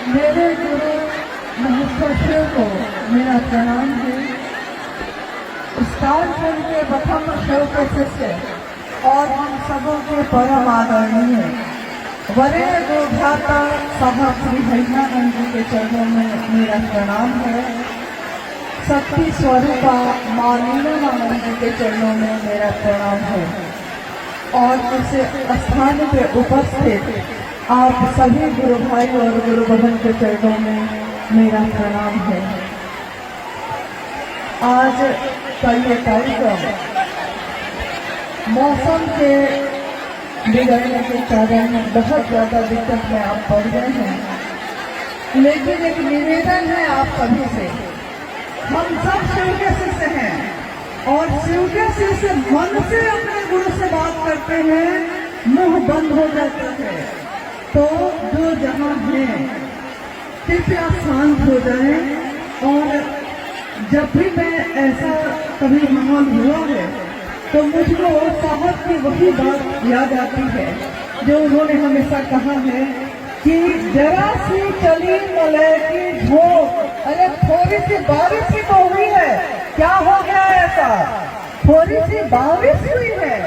मेरे गुरु महेश्वर को मेरा प्रणाम है। स्टारखंड के प्रथम शिव के शिष्य और हम सबों के परम आदरणीय वरीय गुरुभ्राता साहब श्री हरिनानंद जी के चरणों में मेरा प्रणाम है। शक्ति स्वरूपा मां नीलमानंद जी के चरणों में मेरा प्रणाम है। और इस स्थान पे उपस्थित आप सभी गुरु भाई और गुरु बहन के चरणों में मेरा प्रणाम है। आज का ये कार्यक्रम मौसम के बिगड़ने के कारण बहुत ज्यादा दिक्कत में आप पड़ गए हैं, लेकिन एक निवेदन है आप सभी से। हम सब शिव के शिष्य हैं और शिव के शिष्य मन से अपने गुरु से बात करते हैं, मुंह बंद हो जाता है। तो जो जहां है कृपया शांत हो जाए। और जब भी मैं ऐसा कभी माहौल हुआ है तो मुझको साहब की वही बात याद आती है जो उन्होंने हमेशा कहा है कि जरा सी चली मलय की झोंक, अरे थोड़ी सी बारिश ही तो हुई है, क्या हो गया ऐसा? थोड़ी सी बारिश हुई है,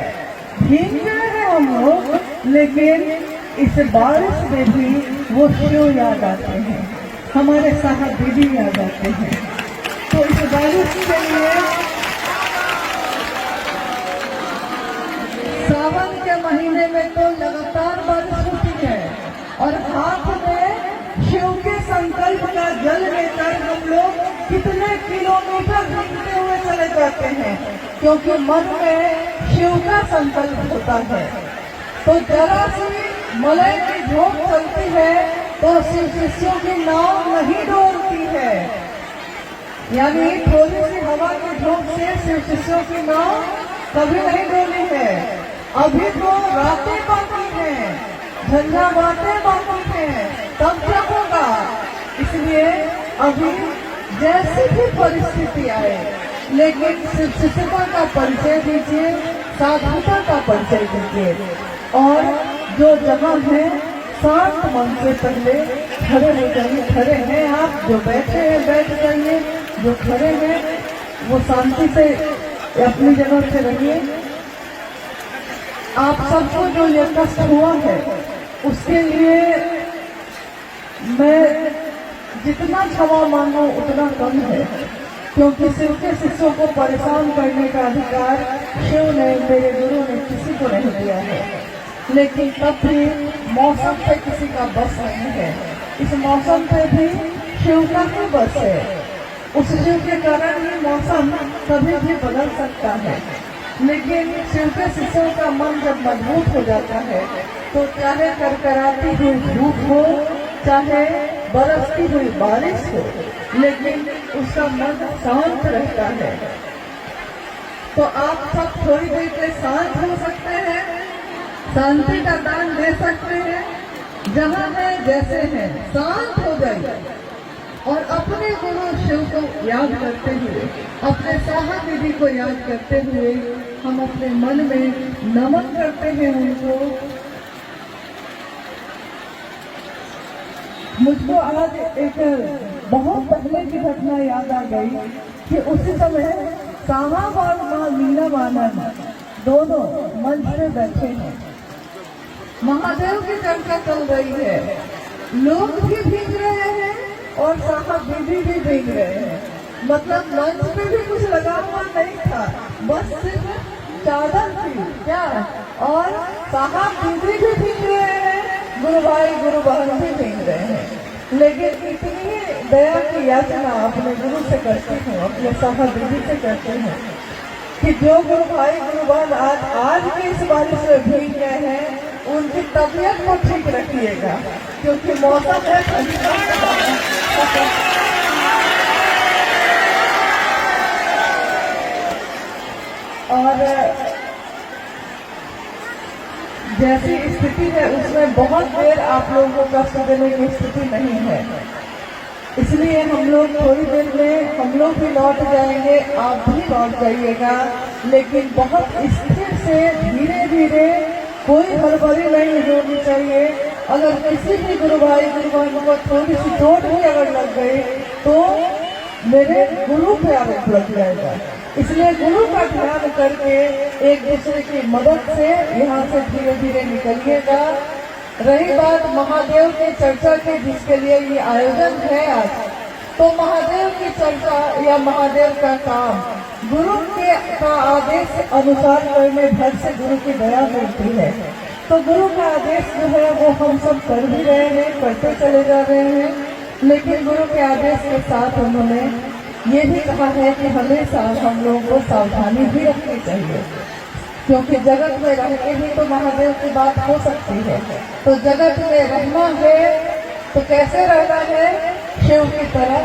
भीग गए हैं हम लोग, लेकिन इस बारिश में भी वो शिव याद आते हैं, हमारे साहब दीदी याद आते हैं। तो इस बारिश के लिए सावन के महीने में तो लगातार बारिश होती है और हाथ में शिव के संकल्प का जल लेकर हम लोग कितने किलोमीटर घूमते हुए चले जाते हैं, क्योंकि मन में शिव का संकल्प होता है। तो जरा सी मलय की झोंक चलती है तो शिव शिष्यों की नाव नहीं डोलती है, यानी थोड़ी सी हवा की झोंक से शिव शिष्यों की नाव कभी नहीं डोली है। अभी तो रातें बाकी हैं, झंझावातें बाकी हैं, तब क्या होगा? इसलिए अभी जैसी भी परिस्थिति आए, लेकिन शिव शिष्यता का परिचय दीजिए, साधुता का परिचय दीजिए। और जो जगह है शांत मन से पहले खड़े हो जाइए। खड़े हैं आप, जो बैठे हैं बैठ जाइए, जो खड़े हैं वो शांति से अपनी जगह से रहिए। आप सबको जो ये कष्ट हुआ है उसके लिए मैं जितना क्षमा मांगू उतना कम है, क्योंकि शिव के शिष्यों को परेशान करने का अधिकार शिव ने, मेरे गुरु ने किसी को नहीं दिया है। लेकिन तब भी मौसम पे किसी का बस नहीं है, इस मौसम पे भी शिव का ही बस है। उस शिव के कारण ही मौसम कभी भी बदल सकता है। लेकिन शिव के शिष्यों का मन जब मजबूत हो जाता है तो चाहे करकराती हुई धूप हो, चाहे बरसती हुई बारिश हो, लेकिन उसका मन शांत रहता है। तो आप सब थोड़ी देर के शांत हो सकते हैं, शांति का दान दे सकते हैं, जहां है जैसे हैं शांत हो जाइए और अपने गुरु शिव को याद करते हुए, अपने साहब दीदी को याद करते हुए हम अपने मन में नमन करते हैं उनको। मुझको आज एक बहुत पहले की घटना याद आ गई कि उसी समय साहब और मां नीलमानंद दोनों मंच पे बैठे हैं, महादेव की चर्चा चल रही है, लोग भी भीग रहे हैं और साहब दीदी भी भीग रहे हैं। मतलब मंच पे भी कुछ लगा हुआ नहीं था, बस सिर्फ चादर थी क्या, और साहब दीदी भी भीग रहे हैं, गुरु भाई गुरु बहन भी भीग रहे हैं। लेकिन इतनी दया की याचना अपने गुरु से करती हूँ, अपने साहब दीदी से करती हूँ कि जो गुरु भाई गुरु बहन आज भी इस बारिश में भीग रहे हैं, उनकी तबीयत को ठीक रखिएगा, क्योंकि मौसम है ठंडी का। और जैसी स्थिति है उसमें बहुत देर आप लोगों को कष्ट देने की स्थिति नहीं है, इसलिए हम लोग थोड़ी देर में हम लोग भी लौट जाएंगे, आप भी लौट जाइएगा, लेकिन बहुत स्थिर से धीरे धीरे, कोई हड़बड़ी नहीं होनी चाहिए। अगर किसी भी गुरु भाई गुरु बहन को थोड़ी सी चोट भी अगर लग गई तो मेरे गुरु पे आरोप लग जाएगा। इसलिए गुरु का ध्यान करके एक दूसरे की मदद से यहाँ से धीरे धीरे निकलिएगा। रही बात महादेव की चर्चा की, जिसके लिए ये आयोजन है आज, तो महादेव की चर्चा या महादेव का काम गुरु का आदेश अनुसार करने भर से गुरु की दया मिलती है। तो गुरु का आदेश जो है वो हम सब कर भी रहे हैं, करते चले जा रहे हैं, लेकिन गुरु के आदेश के साथ उन्होंने ये भी कहा है कि हमेशा हम लोगों को सावधानी भी रखनी चाहिए, क्योंकि जगत में रह के ही तो महादेव की बात हो सकती है। तो जगत में रहना है तो कैसे रहना है? शिव की तरह।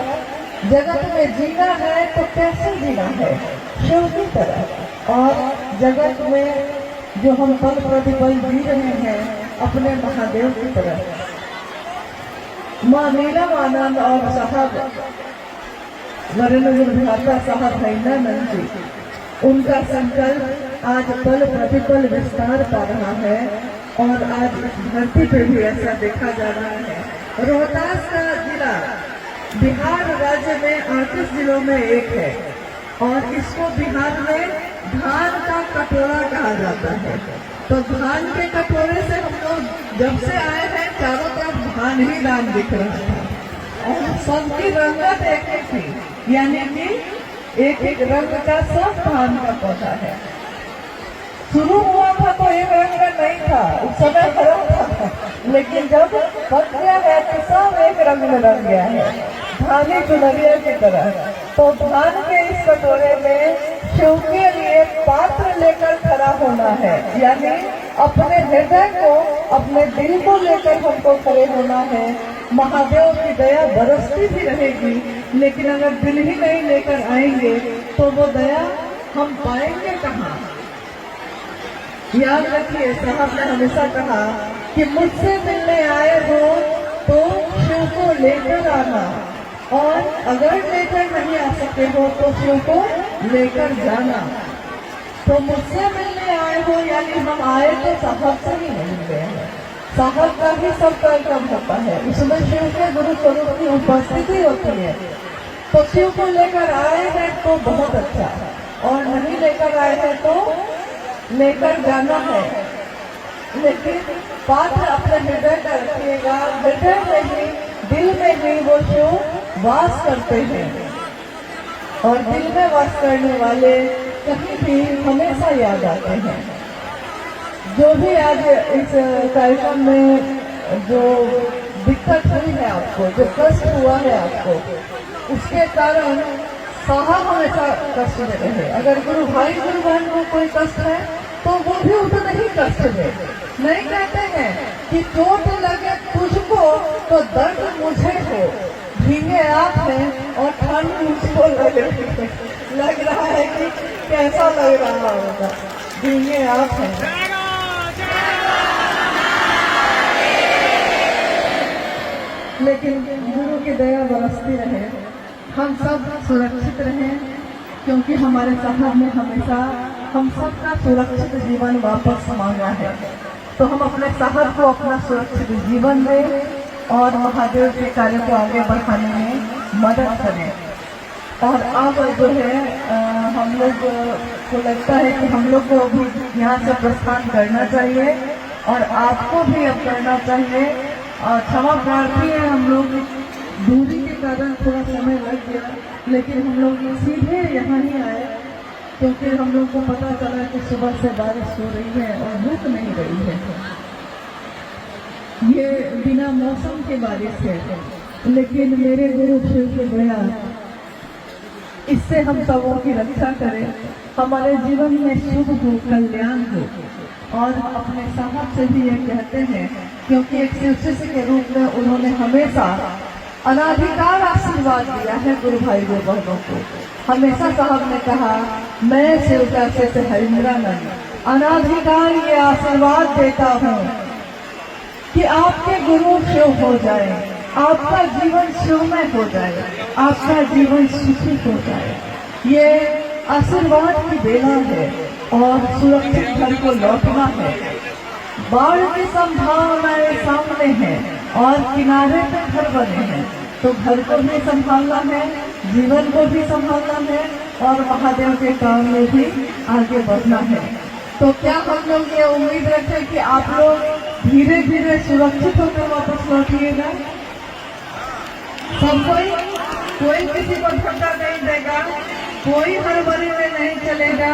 जगत में जीना है तो कैसे जीना है? शिव की तरह। और जगत में जो हम पल प्रतिपल जी रहे हैं अपने महादेव की तरह। माँ नीलम आनंद और साहब वरेण्य विधाता साहब हैदरानंद जी, उनका संकल्प आज पल प्रतिपल विस्तार पा रहा है और आज धरती पे भी ऐसा देखा जा रहा है। रोहतास का जिला बिहार राज्य में 38 जिलों में एक है और इसको बिहार में धान का कटोरा कहा जाता है। तो धान के कटोरे से हम लोग जब से आए हैं चारों तरफ धान ही धान दिख रहा था और सबकी रंगत एक ही थी, यानी कि एक एक रंग का सब धान का पौधा है। शुरू हुआ था तो एक रंग का नहीं था, उस समय हरा था, लेकिन जब पक गया है तो सब एक रंग में रंग गया है, धानी चुनरिया की तरह। तो धान के इस कटोरे में शिव के लिए पात्र लेकर खड़ा होना है, यानी अपने हृदय को, अपने दिल को लेकर हमको खड़े होना है। महादेव की दया बरसती भी रहेगी, लेकिन अगर दिल ही नहीं लेकर आएंगे तो वो दया हम पाएंगे कहाँ? याद रखिए, साहब ने हमेशा कहा कि मुझसे मिलने आए हो तो शिव को लेकर आना, और अगर लेकर नहीं आ सके हो तो शिव को लेकर जाना। तो मुझसे मिलने आए हो यानी हम आए तो साहब से ही नहीं गए हैं, साहब का ही सब कार्यक्रम होता है, उसमें शिव के गुरु स्वरूप की उपस्थिति होती है। तो शिव को लेकर आए हैं तो बहुत अच्छा, और नहीं लेकर आए हैं तो लेकर जाना है। लेकिन पात्र अपने हृदय का रखिएगा, हृदय में ही, दिल में ही वो शिव वास करते हैं, और दिल में वास करने वाले कहीं भी हमेशा याद आते हैं। जो भी आज इस कार्यक्रम में जो दिक्कत हुई है आपको, जो कष्ट हुआ है आपको, उसके कारण साहब हमेशा कष्ट में रहे। अगर गुरु भाई गुरु बहन को कोई कष्ट है तो वो भी उतना ही कष्ट दे। नहीं कहते हैं कि चोट लगे तुझको तो दर्द मुझे हो, भीगे आप हैं और ठंड मुझको लग रहा है कि कैसा लग रहा होगा, भीगे आप हैं। लेकिन गुरु की दया बरसती रहे, हम सब सुरक्षित रहें, क्योंकि हमारे साहब ने हमेशा हम सबका सुरक्षित जीवन वापस मांगा है। तो हम अपने साहब को अपना सुरक्षित जीवन दें और महादेव के कार्य को आगे बढ़ाने में मदद करें। और अब जो है हम लोग को लगता है कि हम लोग को भी यहाँ से प्रस्थान करना चाहिए, और आपको भी अब करना चाहिए। और क्षमा प्रार्थी है, हम लोग दूरी के कारण थोड़ा समय लग गया, लेकिन हम लोग सीधे यहाँ ही आए क्योंकि हम लोग को पता चला कि सुबह से बारिश हो रही है और रुक नहीं रही है। ये बिना मौसम के बारिश है, लेकिन मेरे गुरु शिव की दया इससे हम सबों की रक्षा करें, हमारे जीवन में शुभ हो, कल्याण हो। और अपने साहब से भी ये कहते हैं, क्योंकि एक शिष्य के रूप में उन्होंने हमेशा अनाधिकार आशीर्वाद दिया है गुरु भाई गुरु बहनों को। हमेशा साहब ने कहा, मैं शिव का शिष्य हैदरानंद अनाधिकार ये आशीर्वाद देता हूँ कि आपके गुरु शिव हो जाए, आपका जीवन शिवमय हो जाए, आपका जीवन सुखी हो जाए। ये आशीर्वाद की बेला है और सुरक्षित घर को लौटना है। बाढ़ की संभावनाएं सामने सामने है और किनारे पे घर बने हैं, तो घर को भी संभालना है, जीवन को भी संभालना है और महादेव के काम में भी आगे बढ़ना है। तो क्या हम लोग ये उम्मीद रखें कि आप लोग धीरे धीरे सुरक्षित होकर वापस लौटिएगा? सब कोई किसी को धक्का नहीं देगा, कोई हड़बड़ी में नहीं चलेगा।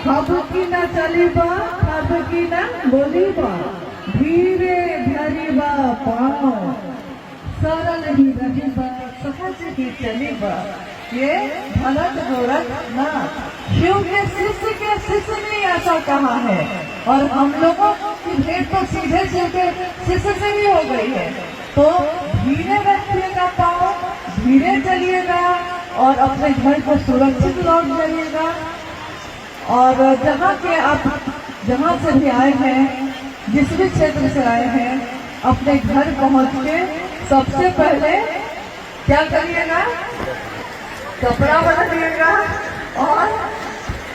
खाबुकी ना चली बा, खाबुकी ना बोली बा, धीरे धरी बा पाओ, सरल ही रही बा, सहज ही चली बा, ये भरत गोरख ना। शिव के शिष्य ने ऐसा कहा है और हम लोगों की भेंट तो सीधे शिव के शिष्य से ही हो गई है। तो धीरे रखिएगा पाओ, धीरे चलिएगा और अपने घर को सुरक्षित लौट जाइएगा। और जहाँ से भी आए हैं, जिस भी क्षेत्र से आए हैं, अपने घर पहुँच के सबसे पहले क्या करिएगा? कपड़ा बदलिएगा और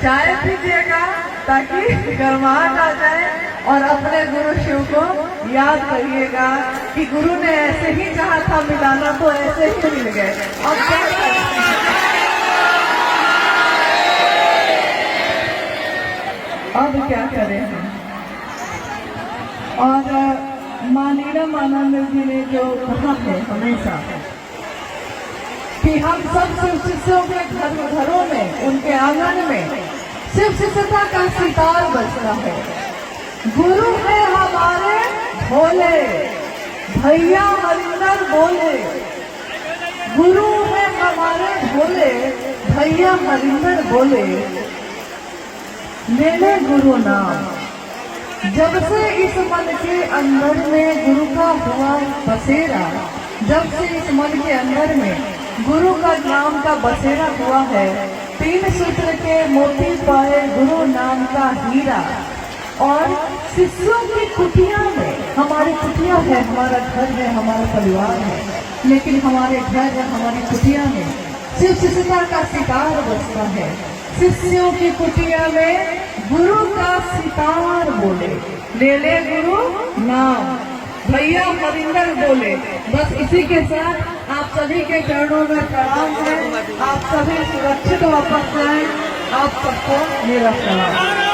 चाय पीजिएगा ताकि गर्माहट आ जाए और अपने गुरु शिव को याद करिएगा कि गुरु ने ऐसे ही चाहा था मिलाना तो ऐसे ही मिल गए। अब क्या करें? अब क्या करें हम? और माँ नीलम आनंद जी ने जो कहा है हमेशा कि हम सब शिव शिष्यों के घरों में, उनके आंगन में शिव शिष्यता का सितार बजता है। गुरु है हमारे भोले, भैया हरिंदर बोले, गुरु है हमारे भोले, भैया हरिंदर बोले, ले ले गुरु नाम। जब से इस मन के अंदर में गुरु का हुआ बसेरा, जब से इस मन के अंदर में गुरु का नाम का बसेरा हुआ है, 3 सूत्र के मोती पाए गुरु नाम का हीरा। और शिष्यों की कुटिया में, हमारी कुटिया है, हमारा घर है, हमारा परिवार है, लेकिन हमारे घर है, हमारी कुटिया में शिव शिष्यता का सितार बजता है। शिष्यों की कुटिया में गुरु का सितार बोले, ले ले गुरु नाम, भैया हरिंदर बोले। बस इसी के साथ आप सभी के चरणों में प्रणाम है। आप सभी सुरक्षित वापस जाएं। आप सबको मेरा प्रणाम।